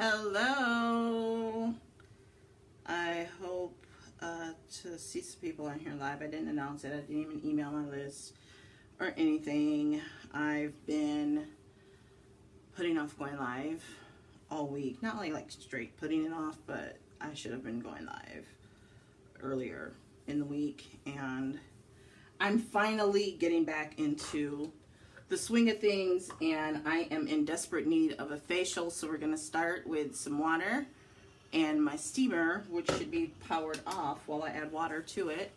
Hello. I hope to see some people on here live. I didn't announce it. I didn't even email my list or anything. I've been putting off going live all week. Not only like straight putting it off, but I should have been going live earlier in the week. And I'm finally getting back into the swing of things, and I am in desperate need of a facial. So we're going to start with some water and my steamer, which should be powered off while I add water to it.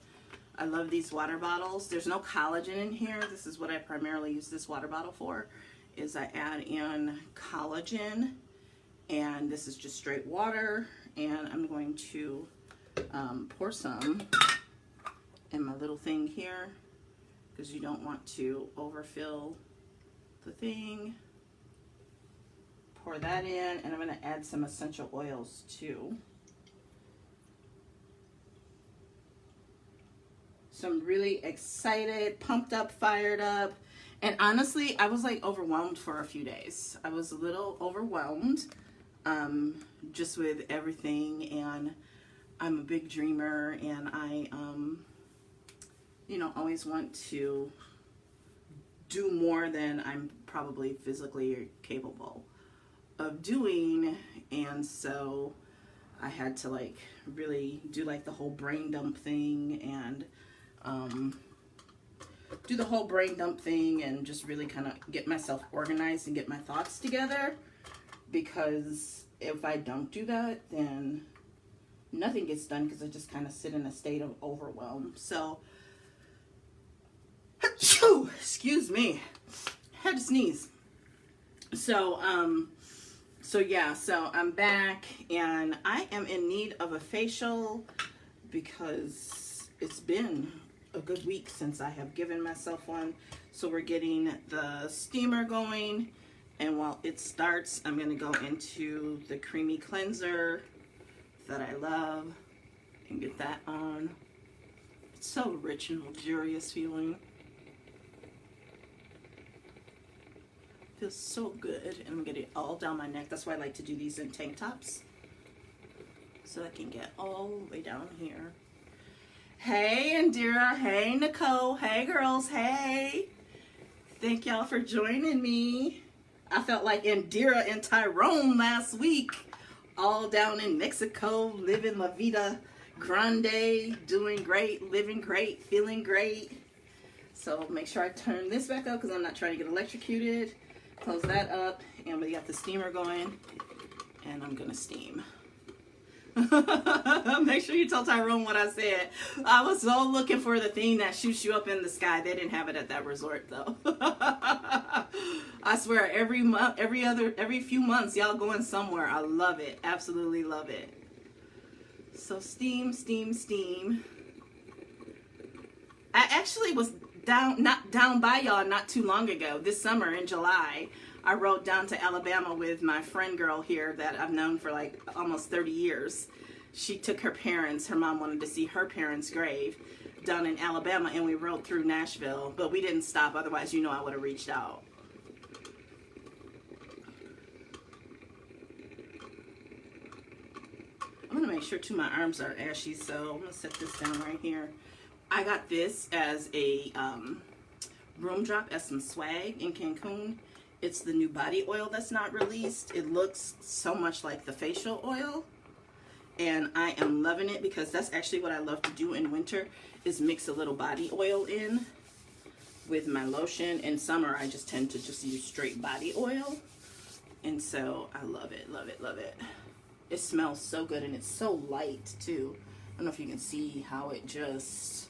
I love these water bottles. There's no collagen in here. This is what I primarily use this water bottle for, is I add in collagen, and this is just straight water. And I'm going to pour some in my little thing here, because you don't want to overfill the thing. Pour that in, and I'm going to add some essential oils too. So I'm really excited, pumped up, fired up. And honestly, I was like overwhelmed for a few days. I was a little overwhelmed just with everything, and I'm a big dreamer, and I always want to do more than I'm probably physically capable of doing. And so I had to like really do like the whole brain dump thing, and just really kind of get myself organized and get my thoughts together, because if I don't do that, then nothing gets done, because I just kind of sit in a state of overwhelm. So excuse me, had to sneeze. So I'm back, and I am in need of a facial because it's been a good week since I have given myself one. So we're getting the steamer going, and while it starts, I'm going to go into the creamy cleanser that I love and get that on. It's so rich and luxurious feeling. Feels so good, and I'm getting it all down my neck. That's why I like to do these in tank tops, so I can get all the way down here. Hey Indira, hey Nicole, hey girls, hey. Thank y'all for joining me. I felt like Indira and Tyrone last week, all down in Mexico, living La Vida Grande, doing great, living great, feeling great. So make sure I turn this back up, because I'm not trying to get electrocuted. Close that up, and we got the steamer going, and I'm gonna steam. Make sure you tell Tyrone what I said. I was so looking for the thing that shoots you up in the sky. They didn't have it at that resort though. I swear, every few months, y'all going somewhere. I love it, absolutely love it. So steam, steam, steam. I actually was down by y'all not too long ago. This summer in July, I rode down to Alabama with my friend girl here that I've known for like almost 30 years. She took her mom wanted to see her parents' grave down in Alabama, and we rode through Nashville, but we didn't stop. Otherwise, I would have reached out. I'm gonna make sure too my arms are ashy, so I'm gonna set this down right here. I got this as a room drop as some swag in Cancun. It's the new body oil that's not released. It looks so much like the facial oil, and I am loving it, because that's actually what I love to do in winter, is mix a little body oil in with my lotion. In summer, I just tend to just use straight body oil, and so I love it, love it, love it. It smells so good, and it's so light too. I don't know if you can see how it just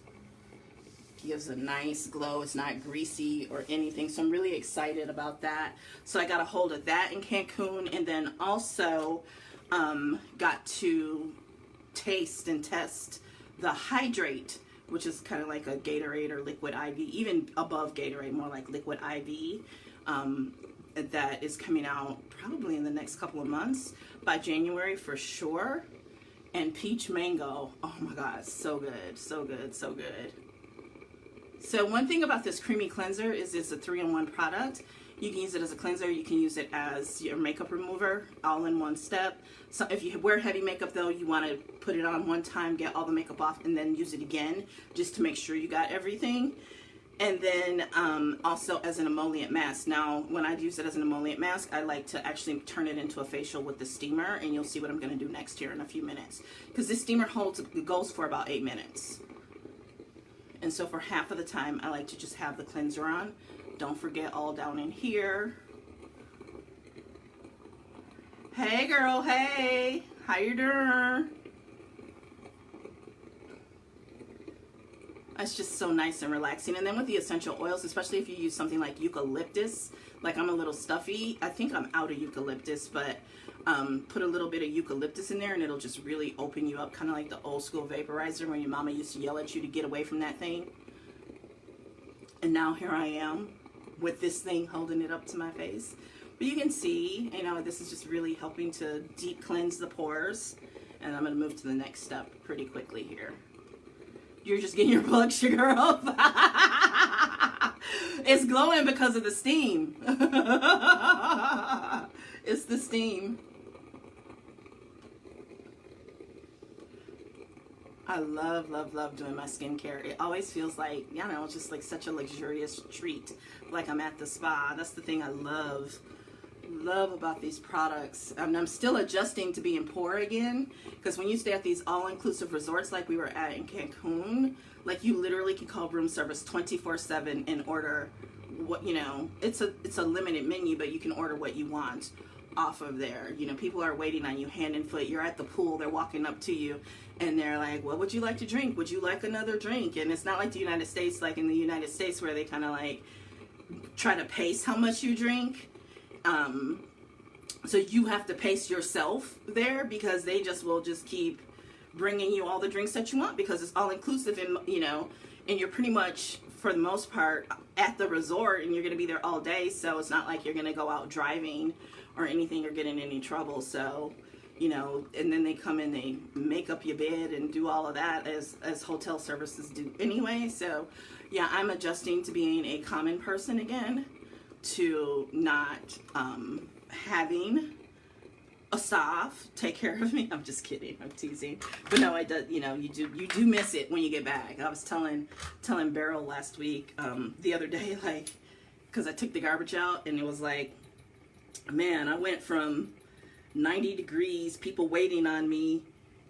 gives a nice glow. It's not greasy or anything, so I'm really excited about that. So I got a hold of that in Cancun, and then also got to taste and test the Hydrate, which is kind of like a Gatorade or liquid IV, even above Gatorade, more like liquid IV, that is coming out probably in the next couple of months, by January for sure. And peach mango, oh my god, so good, so good, so good. So one thing about this creamy cleanser is it's a 3-in-1 product, You can use it as a cleanser. You can use it as your makeup remover, all in one step. So if you wear heavy makeup though, you want to put it on one time, get all the makeup off, and then use it again just to make sure you got everything. And then also as an emollient mask. Now, when I use it as an emollient mask, I like to actually turn it into a facial with the steamer, and you'll see what I'm going to do next here in a few minutes. Because this steamer goes for about 8 minutes. And so for half of the time, I like to just have the cleanser on. Don't forget all down in here. Hey girl, hey, how you doing? It's just so nice and relaxing. And then with the essential oils, especially if you use something like eucalyptus, like I'm a little stuffy. I think I'm out of eucalyptus, but put a little bit of eucalyptus in there and it'll just really open you up, kind of like the old school vaporizer when your mama used to yell at you to get away from that thing. And now here I am with this thing holding it up to my face. But you can see, you know, this is just really helping to deep cleanse the pores. And I'm going to move to the next step pretty quickly here. You're just getting your blood sugar up. It's glowing because of the steam. It's the steam. I love, love, love doing my skincare. It always feels like, you know, just like such a luxurious treat. Like I'm at the spa. That's the thing I love about these products. I'm still adjusting to being poor again, because when you stay at these all-inclusive resorts like we were at in Cancun, like you literally can call room service 24/7 and order what, you know, it's a limited menu, but you can order what you want off of there. You know, people are waiting on you hand and foot. You're at the pool, they're walking up to you and they're like, what would you like to drink? Would you like another drink? And it's not like the United States, like in the United States where they kind of like try to pace how much you drink. So you have to pace yourself there, because they will just keep bringing you all the drinks that you want, because it's all inclusive, and you know, and you're pretty much for the most part at the resort, and you're going to be there all day. So it's not like you're going to go out driving or anything or get in any trouble. So, you know, and then they come in, they make up your bed and do all of that as hotel services do anyway. So yeah, I'm adjusting to being a common person again, to not having a staff take care of me. I'm just kidding. I'm teasing. But no, I do. You know, you do miss it when you get back. I was telling Beryl last week, the other day, like, because I took the garbage out, and it was like, man, I went from 90 degrees, people waiting on me,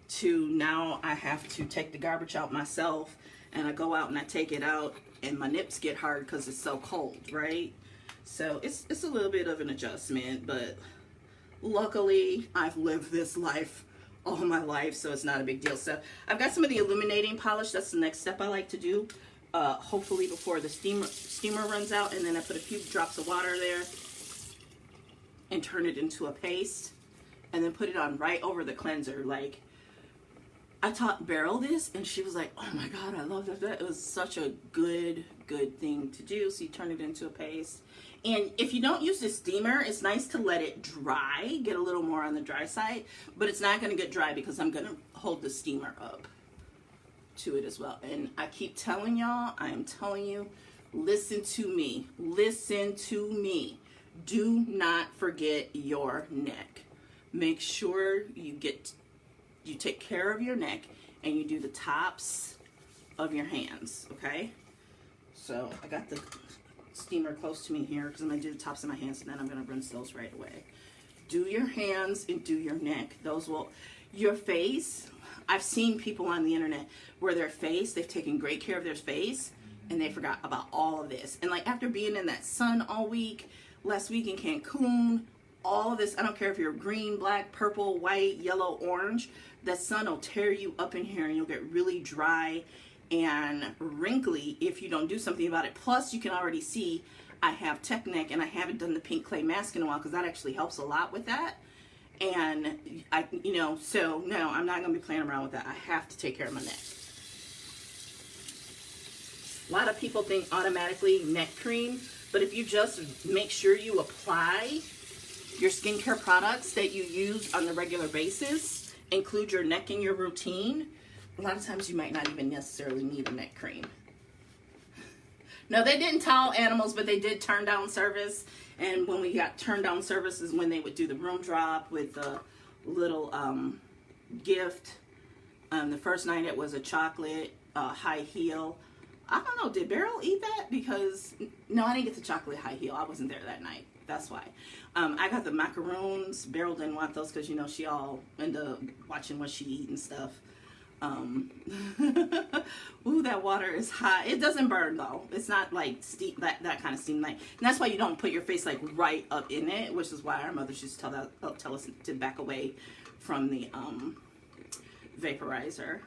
to now I have to take the garbage out myself, and I go out and I take it out, and my nips get hard because it's so cold, right? So it's a little bit of an adjustment, but luckily I've lived this life all my life, so it's not a big deal. So I've got some of the illuminating polish. That's the next step I like to do, hopefully before the steamer runs out. And then I put a few drops of water there and turn it into a paste, and then put it on right over the cleanser. Like, I taught Beryl this, and she was like, oh my God, I love that. It was such a good thing to do. So you turn it into a paste. And if you don't use the steamer, it's nice to let it dry, get a little more on the dry side, but it's not going to get dry because I'm going to hold the steamer up to it as well. And I keep telling y'all, I am telling you, listen to me. Listen to me. Do not forget your neck. Make sure you take care of your neck, and you do the tops of your hands, okay? So I got the steamer close to me here because I'm going to do the tops of my hands, and then I'm going to rinse those right away. Do your hands and do your neck. Those will, your face, I've seen people on the internet where their face, they've taken great care of their face, and they forgot about all of this. And like after being in that sun all week, last week in Cancun, all of this, I don't care if you're green, black, purple, white, yellow, orange, the sun will tear you up in here and you'll get really dry and wrinkly if you don't do something about it. Plus, you can already see I have tech neck, and I haven't done the pink clay mask in a while because that actually helps a lot with that. And I, you know, so no, I'm not going to be playing around with that. I have to take care of my neck. A lot of people think automatically neck cream, but if you just make sure you apply your skincare products that you use on the regular basis, include your neck in your routine, a lot of times you might not even necessarily need a neck cream. No, they didn't towel animals, but they did turn down service. And when we got turned down service is when they would do the room drop with the little gift. The first night it was a chocolate high heel. I don't know, did Beryl eat that? Because, no, I didn't get the chocolate high heel. I wasn't there that night. That's why. I got the macaroons. Beryl didn't want those because, you know, she all into watching what she eat and stuff. Ooh, that water is hot. It doesn't burn, though. It's not like steam, that kind of steam. Like, and that's why you don't put your face, like, right up in it, which is why our mothers used to tell us to back away from the vaporizer.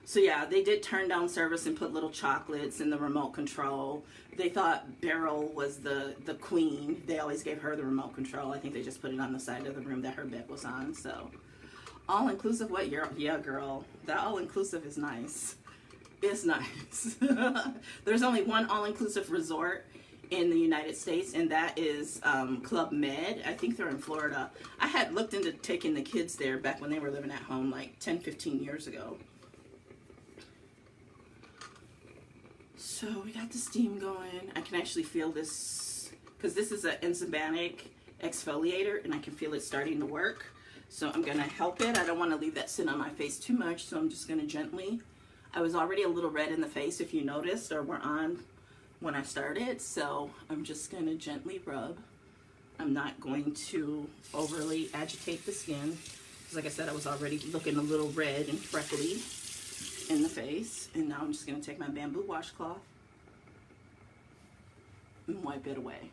So yeah, they did turn down service and put little chocolates in the remote control. They thought Beryl was the queen. They always gave her the remote control. I think they just put it on the side of the room that her bed was on. So all-inclusive, what? Yeah, girl. That all-inclusive is nice. It's nice. There's only one all-inclusive resort in the United States, and that is Club Med. I think they're in Florida. I had looked into taking the kids there back when they were living at home like 10, 15 years ago. So we got the steam going. I can actually feel this, because this is an enzymatic exfoliator, and I can feel it starting to work. So I'm going to help it. I don't want to leave that sit on my face too much, so I'm just going to gently. I was already a little red in the face, if you noticed, or were on when I started, so I'm just going to gently rub. I'm not going to overly agitate the skin, because like I said, I was already looking a little red and freckly in the face. And now I'm just going to take my bamboo washcloth and wipe it away.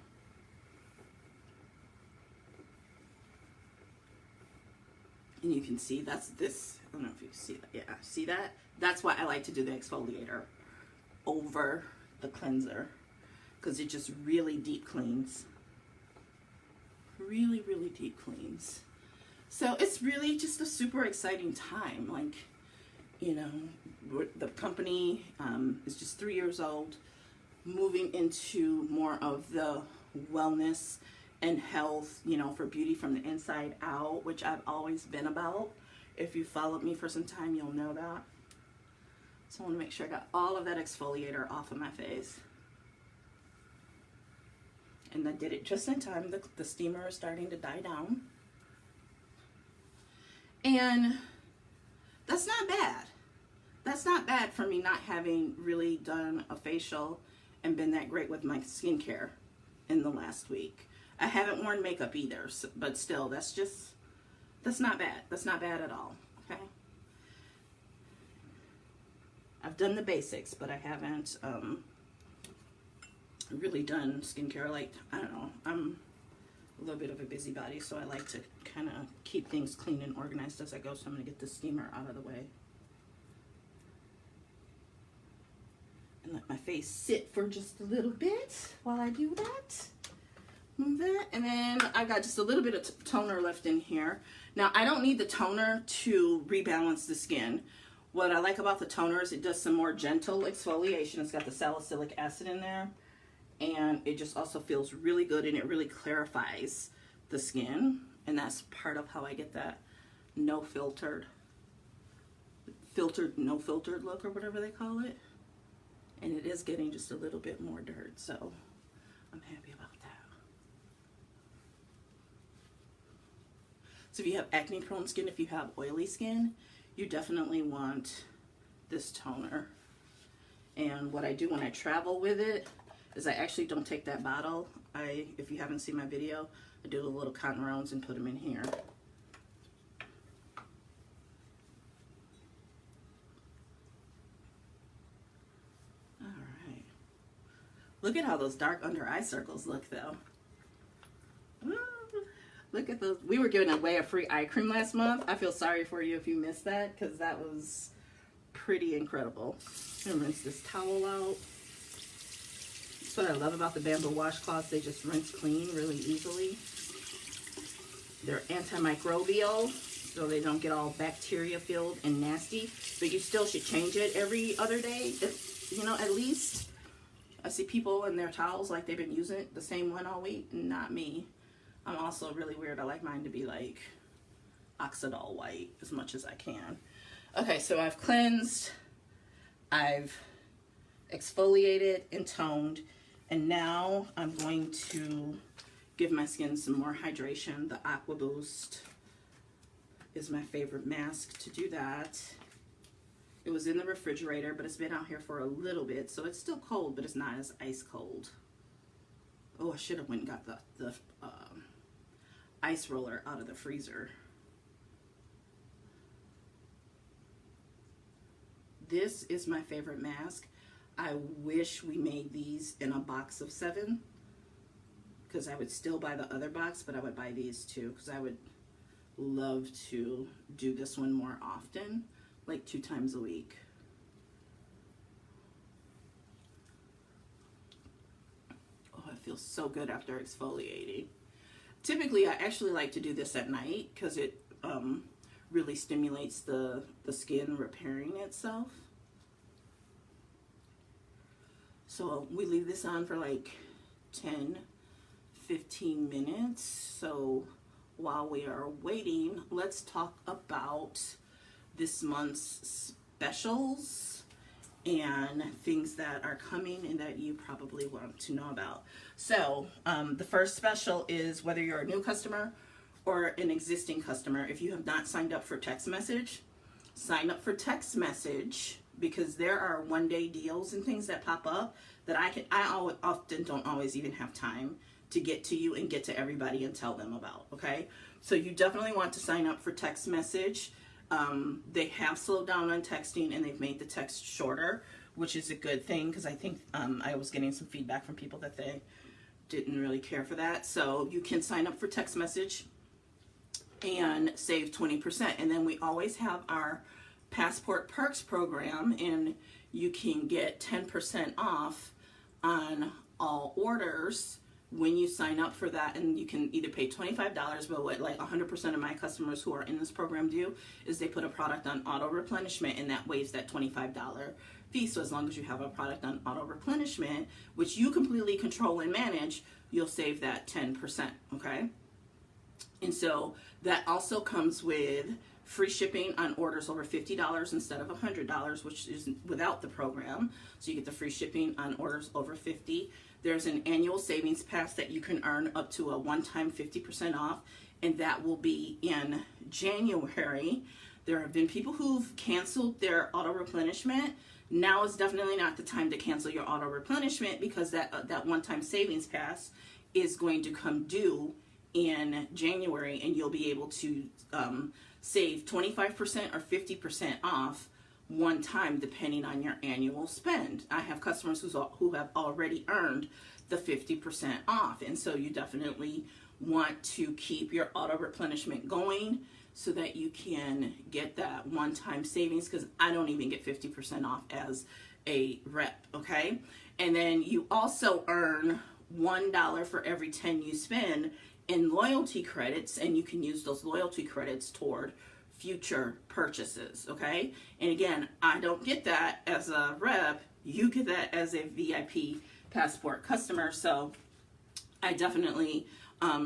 And you can see that's this. I don't know if you see that. Yeah, see that? That's why I like to do the exfoliator over the cleanser, because it just really deep cleans. Really, really deep cleans. So it's really just a super exciting time. Like, you know, the company is just 3 years old, moving into more of the wellness and health, you know, for beauty from the inside out, which I've always been about. If you followed me for some time, you'll know that. So I want to make sure I got all of that exfoliator off of my face. And I did it just in time. The steamer is starting to die down. And that's not bad. That's not bad for me not having really done a facial and been that great with my skincare in the last week. I haven't worn makeup either, but still, that's not bad. That's not bad at all, okay? I've done the basics, but I haven't really done skincare. Like, I don't know, I'm a little bit of a busybody, so I like to kind of keep things clean and organized as I go, so I'm going to get the steamer out of the way. And let my face sit for just a little bit while I do that. Move that, and then I got just a little bit of toner left in here. Now, I don't need the toner to rebalance the skin. What I like about the toner is it does some more gentle exfoliation. It's got the salicylic acid in there, and it just also feels really good, and it really clarifies the skin, and that's part of how I get that no filtered look, or whatever they call it. And it is getting just a little bit more dirt, so I'm happy about that. So if you have acne prone skin, if you have oily skin, you definitely want this toner. And what I do when I travel with it is I actually don't take that bottle. If you haven't seen my video, I do the little cotton rounds and put them in here. Alright. Look at how those dark under eye circles look, though. Ooh. Look at those. We were giving away a free eye cream last month. I feel sorry for you if you missed that, because that was pretty incredible. I'm gonna rinse this towel out. That's what I love about the bamboo washcloths. They just rinse clean really easily. They're antimicrobial, so they don't get all bacteria filled and nasty. But you still should change it every other day, you know, at least. I see people in their towels like they've been using the same one all week. Not me. I'm also really weird. I like mine to be like oxidol white as much as I can. Okay, so I've cleansed. I've exfoliated and toned. And now I'm going to give my skin some more hydration. The Aqua Boost is my favorite mask to do that. It was in the refrigerator, but it's been out here for a little bit, so it's still cold, but it's not as ice cold. Oh, I should have went and got the ice roller out of the freezer. This is my favorite mask. I wish we made these in a box of 7, because I would still buy the other box, but I would buy these too, because I would love to do this one more often, like 2 times a week. Oh, it feels so good after exfoliating. Typically, I actually like to do this at night because it really stimulates the skin repairing itself. So we leave this on for like 10-15 minutes. So while we are waiting, let's talk about this month's specials and things that are coming and that you probably want to know about. So the first special is whether you're a new customer or an existing customer. If you have not signed up for text message, sign up for text message, because there are one-day deals and things that pop up that I often don't always even have time to get to you and get to everybody and tell them about, okay? So you definitely want to sign up for text message. They have slowed down on texting, and they've made the text shorter, which is a good thing, because I think I was getting some feedback from people that they didn't really care for that. So you can sign up for text message and save 20%. And then we always have our Passport Perks program, and you can get 10% off on all orders when you sign up for that. And you can either pay $25, but what like 100% of my customers who are in this program do is they put a product on auto replenishment, and that waives that $25 fee. So as long as you have a product on auto replenishment, which you completely control and manage, you'll save that 10%, okay? And so that also comes with free shipping on orders over $50 instead of $100, which is without the program. So you get the free shipping on orders over $50. There's an annual savings pass that you can earn up to a one-time 50% off, and that will be in January. There have been people who've canceled their auto replenishment. Now is definitely not the time to cancel your auto replenishment, because that one-time savings pass is going to come due in January, and you'll be able to save 25% or 50% off one time, depending on your annual spend. I have customers who have already earned the 50% off, and so you definitely want to keep your auto replenishment going so that you can get that one-time savings, because I don't even get 50% off as a rep, okay? And then you also earn $1 for every 10 you spend in loyalty credits, and you can use those loyalty credits toward future purchases, okay? And again, I don't get that as a rep. You get that as a VIP Passport customer, so I definitely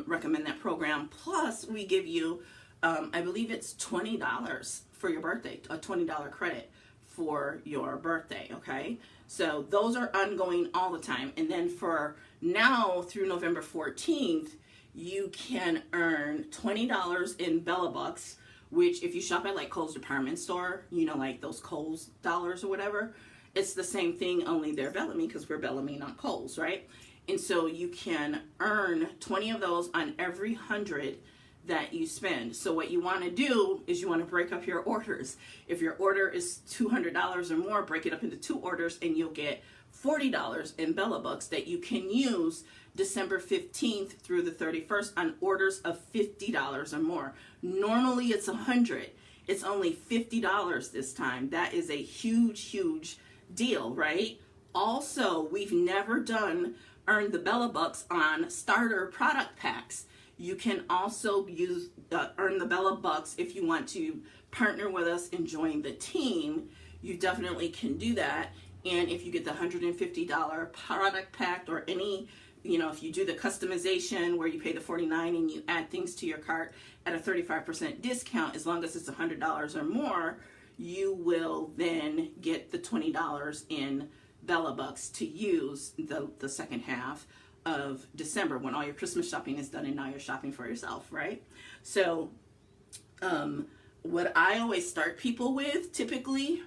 recommend that program. Plus, we give you, I believe it's $20 for your birthday, a $20 credit for your birthday, okay? So those are ongoing all the time. And then for now through November 14th, you can earn $20 in Bellabucks, which if you shop at like Kohl's department store, you know, like those Kohl's dollars or whatever, it's the same thing, only they're Bellame, because we're Bellame, not Kohl's, right? And so you can earn 20 of those on every 100 that you spend. So what you want to do is you want to break up your orders. If your order is $200 or more, break it up into 2 orders, and you'll get $40 in Bellabucks that you can use December 15th through the 31st on orders of $50 or more. Normally it's $100. It's only $50 this time. That is a huge, huge deal, right? Also, we've never done earn the Bellabucks on starter product packs. You can also use earn the Bellabucks if you want to partner with us and join the team. You definitely can do that. And if you get the $150 product pack, or any, you know, if you do the customization where you pay the $49 and you add things to your cart at a 35% discount, as long as it's $100 or more, you will then get the $20 in Bucks to use the second half of December when all your Christmas shopping is done and now you're shopping for yourself, right? So what I always start people with, typically,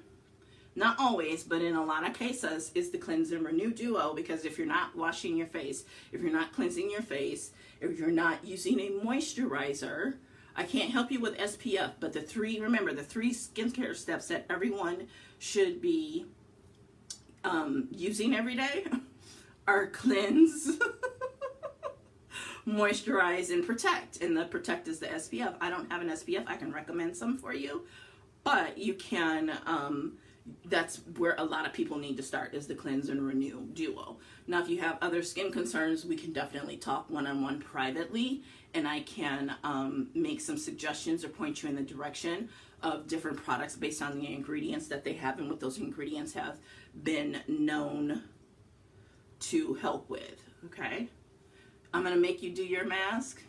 not always, but in a lot of cases, is the Cleanse and Renew Duo, because if you're not washing your face, if you're not cleansing your face, if you're not using a moisturizer, I can't help you with SPF, but remember the three skincare steps that everyone should be using every day are cleanse, moisturize, and protect. And the protect is the SPF. I don't have an SPF. I can recommend some for you, but you can, that's where a lot of people need to start, is the Cleanse and Renew Duo. Now, if you have other skin concerns, we can definitely talk one-on-one privately, and I can make some suggestions or point you in the direction of different products based on the ingredients that they have and what those ingredients have been known to help with, okay? I'm gonna make you do your mask.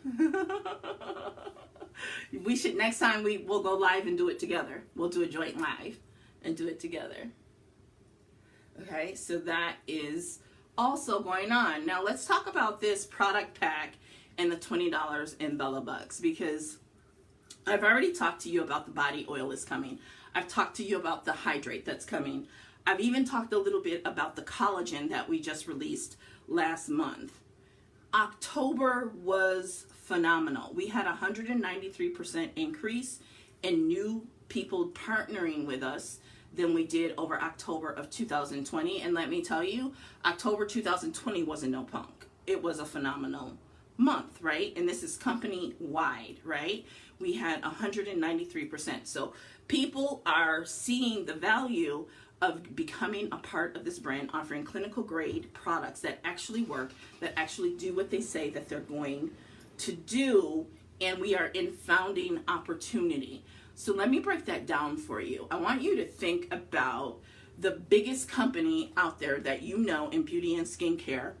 We should, next time we'll go live and do it together. We'll do a joint live and do it together. Okay, so that is also going on. Now let's talk about this product pack and the $20 in Bucks, because I've already talked to you about the body oil is coming. I've talked to you about the Hydrate that's coming. I've even talked a little bit about the collagen that we just released last month. October was phenomenal. We had a 193% increase in new people partnering with us than we did over October of 2020. And let me tell you, October 2020 wasn't no punk. It was a phenomenal month, right? And this is company wide, right? We had 193%. So people are seeing the value of becoming a part of this brand, offering clinical grade products that actually work, that actually do what they say that they're going to do, and we are in founding opportunity. So let me break that down for you. I want you to think about the biggest company out there that you know in beauty and skincare,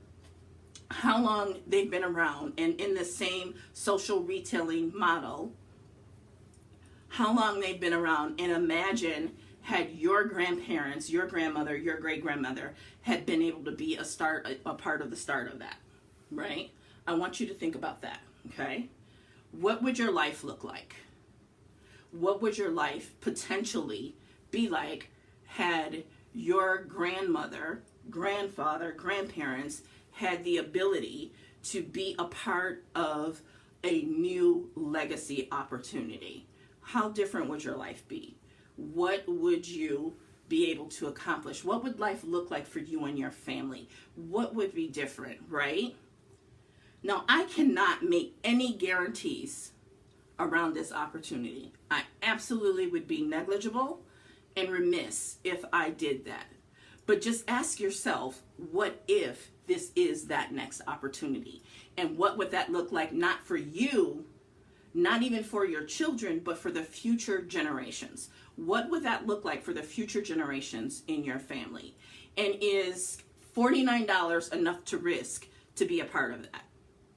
how long they've been around, and in the same social retailing model, how long they've been around, and imagine had your grandparents, your grandmother, your great-grandmother had been able to be a part of the start of that, right? I want you to think about that, okay? What would your life look like? What would your life potentially be like had your grandmother, grandfather, grandparents had the ability to be a part of a new legacy opportunity? How different would your life be? What would you be able to accomplish? What would life look like for you and your family? What would be different, right? Now, I cannot make any guarantees around this opportunity. I absolutely would be negligible and remiss if I did that. But just ask yourself, what if this is that next opportunity? And what would that look like, not for you, not even for your children, but for the future generations? What would that look like for the future generations in your family? And is $49 enough to risk to be a part of that?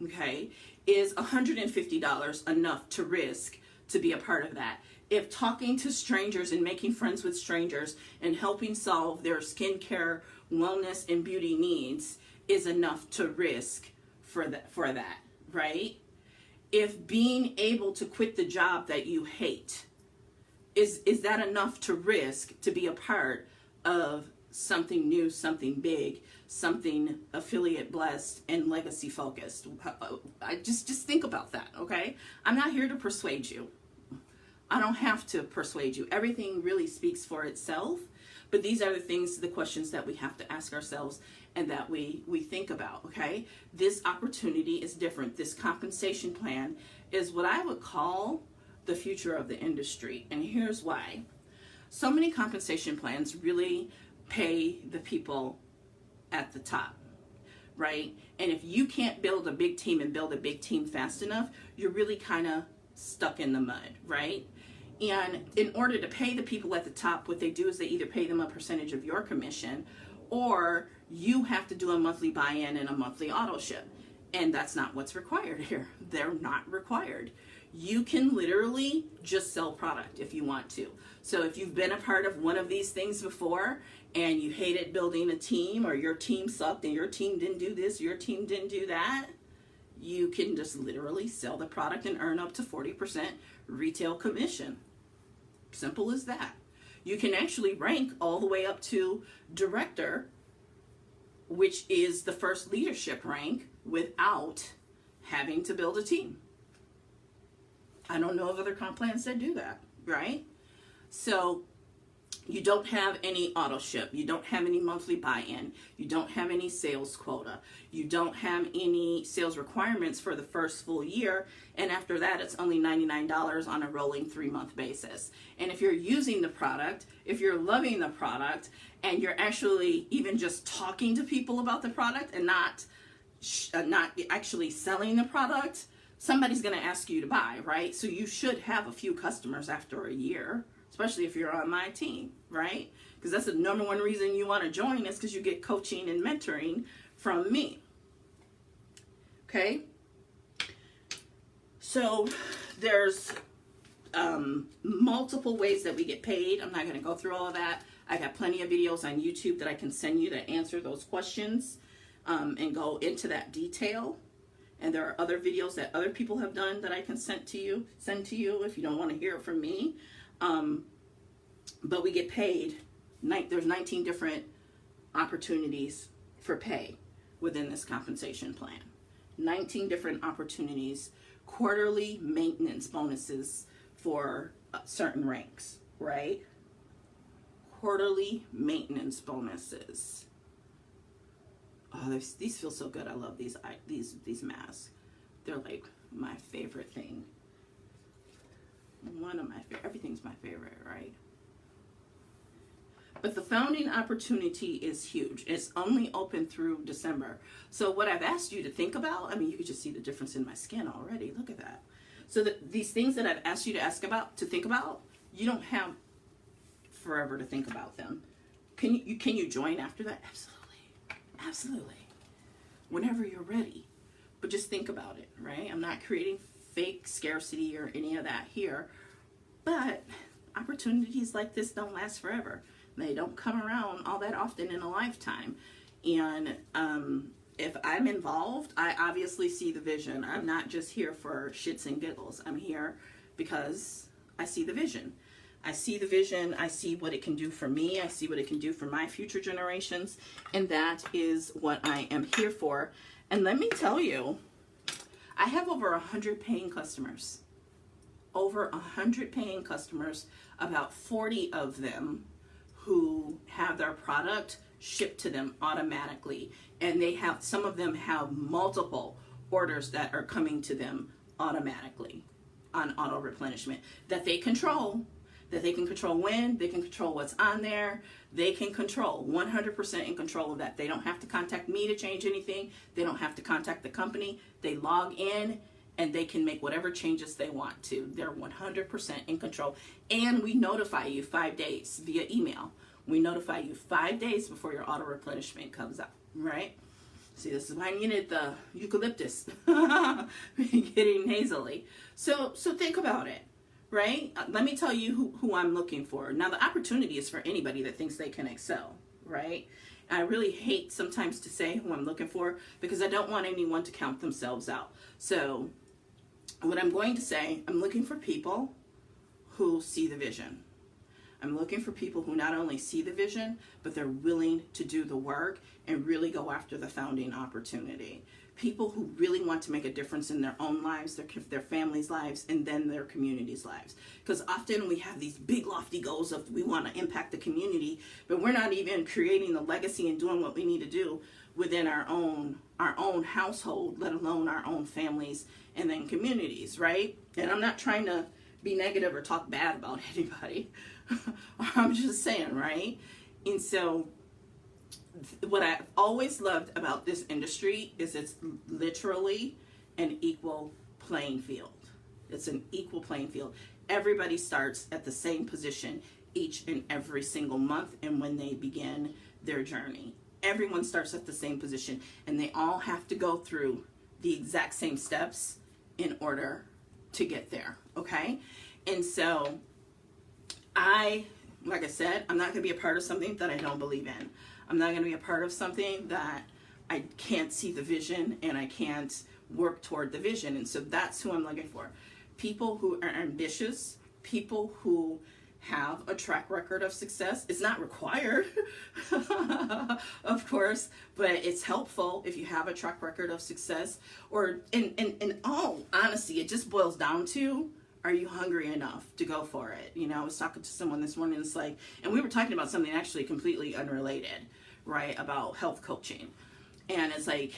Okay? Is $150 enough to risk to be a part of that? If talking to strangers and making friends with strangers and helping solve their skincare, wellness, and beauty needs is enough to risk for that, right? If being able to quit the job that you hate, is that enough to risk to be a part of something new, something big, something affiliate blessed and legacy focused? I just think about that, okay? I'm not here to persuade you. I don't have to persuade you. Everything really speaks for itself, but these are the questions that we have to ask ourselves and that we think about, okay? This opportunity is different. This compensation plan is what I would call the future of the industry, and here's why. So many compensation plans really pay the people at the top, right? And if you can't build a big team and build a big team fast enough, you're really kind of stuck in the mud, right? And in order to pay the people at the top, what they do is they either pay them a percentage of your commission, or you have to do a monthly buy-in and a monthly auto ship. And that's not what's required here. They're not required. You can literally just sell product if you want to. So if you've been a part of one of these things before and you hated building a team, or your team sucked and your team didn't do this, your team didn't do that, you can just literally sell the product and earn up to 40% retail commission. Simple as that. You can actually rank all the way up to director, which is the first leadership rank, without having to build a team. I don't know of other comp plans that do that, right? So you don't have any auto ship. You don't have any monthly buy-in. You don't have any sales quota. You don't have any sales requirements for the first full year. And after that, it's only $99 on a rolling 3-month basis. And if you're using the product, if you're loving the product, and you're actually even just talking to people about the product and not actually selling the product, somebody's going to ask you to buy, right? So you should have a few customers after a year, especially if you're on my team, right? Because that's the number one reason you want to join, is because you get coaching and mentoring from me. Okay? So there's multiple ways that we get paid. I'm not going to go through all of that. I got plenty of videos on YouTube that I can send you that answer those questions and go into that detail. And there are other videos that other people have done that I can send to you if you don't want to hear it from me. But we get paid. There's 19 different opportunities for pay within this compensation plan. 19 different opportunities, quarterly maintenance bonuses for certain ranks, right? Quarterly maintenance bonuses. Oh, these feel so good. I love these masks. They're like my favorite thing. One of my favorite. Everything's my favorite, right? But the founding opportunity is huge. It's only open through December. So what I've asked you to think about, I mean, you could just see the difference in my skin already. Look at that. So these things that I've asked you to think about, you don't have forever to think about them. Can you join after that? Absolutely. Absolutely. Whenever you're ready. But just think about it, right? I'm not creating fake scarcity or any of that here. But opportunities like this don't last forever. They don't come around all that often in a lifetime. And if I'm involved, I obviously see the vision. I'm not just here for shits and giggles. I'm here because I see the vision. I see the vision, I see what it can do for me, I see what it can do for my future generations, and that is what I am here for. And let me tell you, I have over 100 paying customers. Over 100 paying customers, about 40 of them who have their product shipped to them automatically. And some of them have multiple orders that are coming to them automatically on auto replenishment that they control. That they can control when, they can control what's on there, they can control, 100% in control of that. They don't have to contact me to change anything, they don't have to contact the company, they log in and they can make whatever changes they want to. They're 100% in control. And we notify you 5 days via email. We notify you 5 days before your auto replenishment comes out, right? See, this is why I needed the eucalyptus, getting nasally. So think about it. Right? Let me tell you who I'm looking for. Now, the opportunity is for anybody that thinks they can excel, right? I really hate sometimes to say who I'm looking for because I don't want anyone to count themselves out. So what I'm going to say, I'm looking for people who see the vision. I'm looking for people who not only see the vision, but they're willing to do the work and really go after the founding opportunity. People who really want to make a difference in their own lives, their families' lives, and then their communities' lives. Because often we have these big lofty goals of we want to impact the community, but we're not even creating the legacy and doing what we need to do within our own household, let alone our own families and then communities, right? And I'm not trying to be negative or talk bad about anybody. I'm just saying, right? And so what I've always loved about this industry is it's literally an equal playing field. It's an equal playing field. Everybody starts at the same position each and every single month and when they begin their journey. Everyone starts at the same position and they all have to go through the exact same steps in order to get there, okay? And so I Like I said, I'm not going to be a part of something that I don't believe in. I'm not going to be a part of something that I can't see the vision and I can't work toward the vision. And so that's who I'm looking for. People who are ambitious, people who have a track record of success. It's not required, of course, but it's helpful if you have a track record of success. Or in all honesty, it just boils down to, are you hungry enough to go for it? You know, I was talking to someone this morning, it's like, and we were talking about something actually completely unrelated, right? About health coaching. And it's like,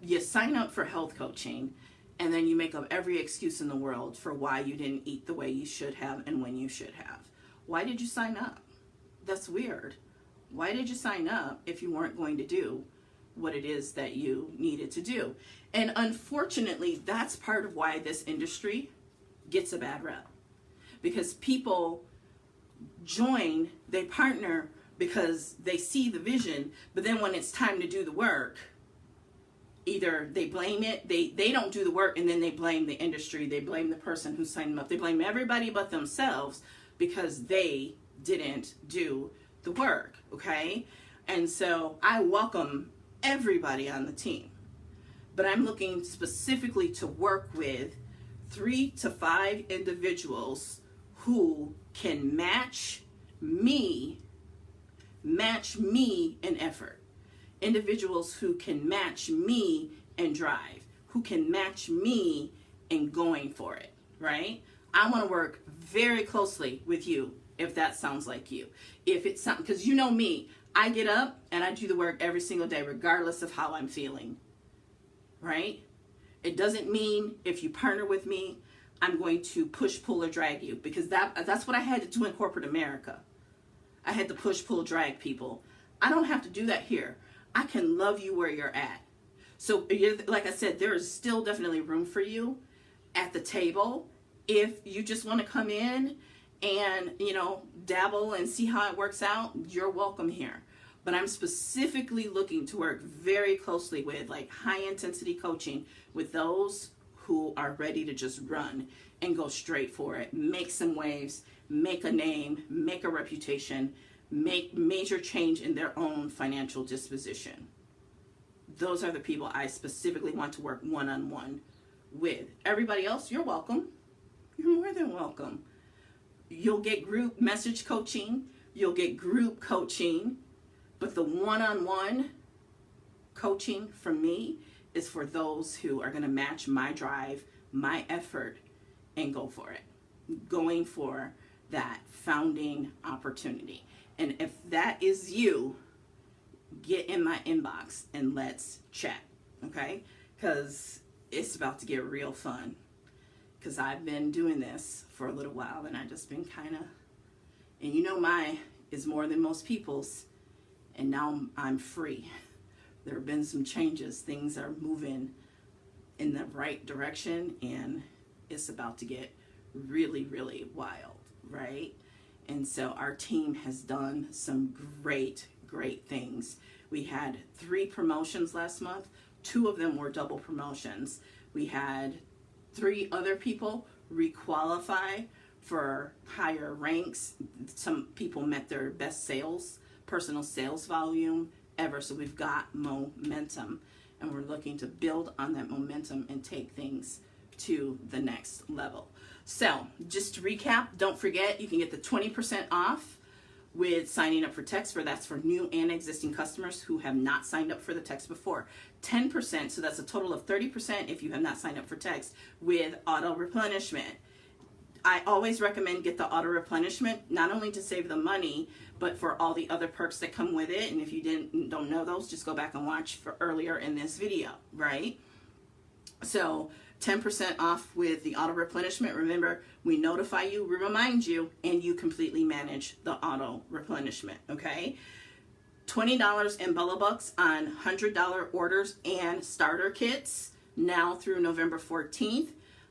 you sign up for health coaching and then you make up every excuse in the world for why you didn't eat the way you should have and when you should have. Why did you sign up? That's weird. Why did you sign up if you weren't going to do what it is that you needed to do? And unfortunately, that's part of why this industry gets a bad rep. Because people join, they partner because they see the vision, but then when it's time to do the work, either they blame it, they don't do the work, and then they blame the industry, they blame the person who signed them up, they blame everybody but themselves because they didn't do the work, okay? And so I welcome everybody on the team, but I'm looking specifically to work with 3 to 5 individuals who can match me in effort. Individuals who can match me and drive, who can match me in going for it, right? I want to work very closely with you if that sounds like you. If it's something, because you know me, I get up and I do the work every single day, regardless of how I'm feeling, right? It doesn't mean if you partner with me, I'm going to push, pull, or drag you, because that's what I had to do in corporate America. I had to push, pull, drag people. I don't have to do that here. I can love you where you're at. So like I said, there is still definitely room for you at the table. If you just want to come in and, you know, dabble and see how it works out, you're welcome here. But I'm specifically looking to work very closely with like high intensity coaching with those who are ready to just run and go straight for it, make some waves, make a name, make a reputation, make major change in their own financial disposition. Those are the people I specifically want to work one-on-one with. Everybody else, you're welcome. You're more than welcome. You'll get group message coaching, you'll get group coaching, but the one-on-one coaching from me is for those who are going to match my drive, my effort, and go for it. Going for that founding opportunity. And if that is you, get in my inbox and let's chat, okay? Because it's about to get real fun. Because I've been doing this for a little while and I've just been kind of, and you know my is more than most people's, and now I'm free. There have been some changes. Things are moving in the right direction and it's about to get really, really wild, right? And so our team has done some great things. We had 3 promotions last month. 2 of them were double promotions. We had 3 other people requalify for higher ranks. Some people met their best personal sales volume ever. So we've got momentum and we're looking to build on that momentum and take things to the next level. So just to recap, don't forget you can get the 20% off with signing up for text, that's for new and existing customers who have not signed up for the text before. 10%, so that's a total of 30% if you have not signed up for text with auto replenishment. I always recommend get the auto replenishment, not only to save the money, but for all the other perks that come with it. And if you don't know those, just go back and watch for earlier in this video, right? So 10% off with the auto replenishment. Remember, we notify you, we remind you, and you completely manage the auto replenishment, okay? $20 in Bellabucks on $100 orders and starter kits now through November 14th.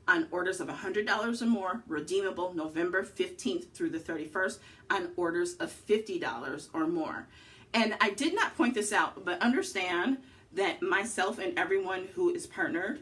On orders of $100 or more, redeemable November 15th through the 31st on orders of $50 or more. And I did not point this out, but understand that myself and everyone who is partnered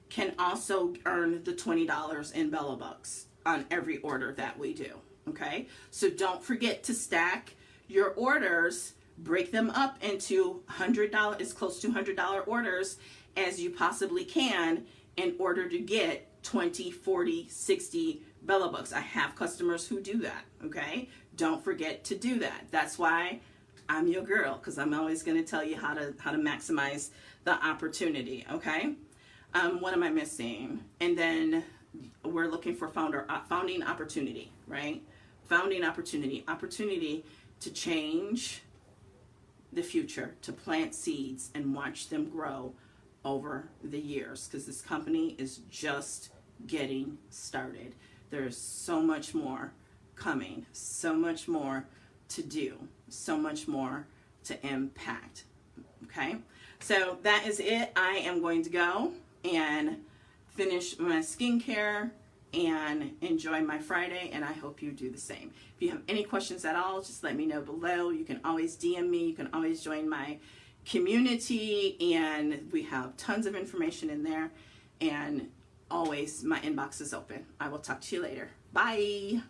can also earn the $20 in Bellabucks on every order that we do, okay? So don't forget to stack your orders, break them up into $100, as close to $100 orders as you possibly can in order to get 20, 40, 60 Bella books. I have customers who do that, okay? Don't forget to do that. That's why I'm your girl, because I'm always going to tell you how to maximize the opportunity, okay? What am I missing? And then we're looking for founding opportunity, right? Founding opportunity to change the future, to plant seeds and watch them grow over the years, because this company is just getting started. There's so much more coming, so much more to do, so much more to impact, okay? So that is it. I am going to go and finish my skincare and enjoy my Friday, and I hope you do the same. If you have any questions at all, just let me know below. You can always DM me. You can always join my community, and we have tons of information in there, and always my inbox is open. I will talk to you later. Bye.